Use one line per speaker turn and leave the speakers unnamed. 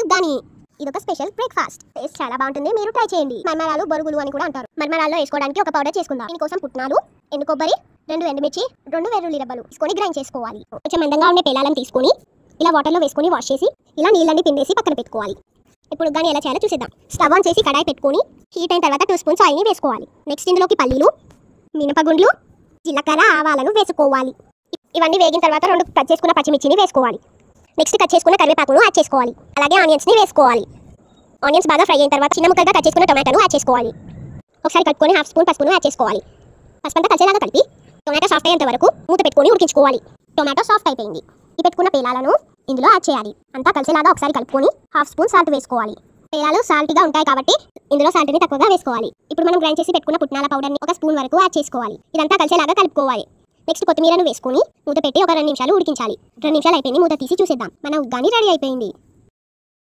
ఉగ్గాని. ఇదొక special breakfast. Taste చాలా బాగుంటుంది, మీరు ట్రై చేయండి. మర్మరాలు బొరుగులు అని కూడా అంటారు. మర్మరాల్లో వేసుకోవడానికి ఒక పౌడర్ చేసుకుందాం. దీనికోసం పుట్నాలు, ఎండు కొబ్బరి, 2 ఎండుమిర్చి, 2 వెల్లుల్లి రెబ్బలు తీసుకొని గ్రైండ్ చేసుకోవాలి. కొంచెం మందంగా ఉండే పేలాలను తీసుకొని ఇలా వాటర్లో వేసుకొని వాష్ చేసి ఇలా నీళ్ళని పిండేసి పక్కన పెట్టుకోవాలి. ఇప్పుడు ఉగ్గాని ఎలా చేయాలో చూసేద్దాం. స్టవ్ ఆన్ చేసి కడాయి పెట్టుకొని హీట్ అయిన తర్వాత 2 స్పూన్స్ ఆయిల్ని వేసుకోవాలి. నెక్స్ట్ ఇందులోకి పల్లీలు, మినపగుండ్లు, జీలకర్ర, ఆవాలను వేసుకోవాలి. ఇవన్నీ వేగిన తర్వాత 2 కట్ చేసుకున్న పచ్చిమిర్చిని వేసుకోవాలి. నెక్స్ట్ కట్ చేసుకున్న కరివేపాకును యాడ్ చేసుకోవాలి. అలాగే ఆనియన్స్ని వేసుకోవాలి. ఆనియన్స్ బాగా ఫ్రై అయిన తర్వాత చిన్న ముక్కలుగా కట్ చేసుకున్న టొమాటోను యాడ్ చేసుకోవాలి. ఒకసారి కలుపుకొని 1/2 స్పూన్ పసుపును యాడ్ చేసుకోవాలి. పసుపంతా కలిసేలాగా కలిపి టొమాటో సాఫ్ట్ అయ్యేంత వరకు మూత పెట్టుకొని ఉడికించుకోవాలి. టొమాటో సాఫ్ట్ అయిపోయింది. ఈ పెట్టుకున్న పేలాలను ఇందులో యాడ్ చేయాలి. అంతా కలిసేలాగా ఒకసారి కలుపుకొని 1/2 స్పూన్ సాల్ట్ వేసుకోవాలి. పేలాలు సాల్ట్గా ఉంటాయి కాబట్టి ఇందులో సాల్ట్ని తక్కువగా వేసుకోవాలి. ఇప్పుడు మనం గ్రైండ్ చేసి పెట్టుకున్న పుట్నాల పౌడర్ని 1 స్పూన్ వరకు యాడ్ చేసుకోవాలి. ఇదంతా కలిసేలాగా కలుపుకోవాలి. నెక్స్ట్ కొత్తిమీరను వేసుకొని మూత పెట్టి ఒక 2 నిమిషాలు ఉడికించాలి. 2 నిమిషాలు అయిపోయింది, మూత తీసి చూసేద్దాం. మన ఉగ్గాని రెడీ అయిపోయింది.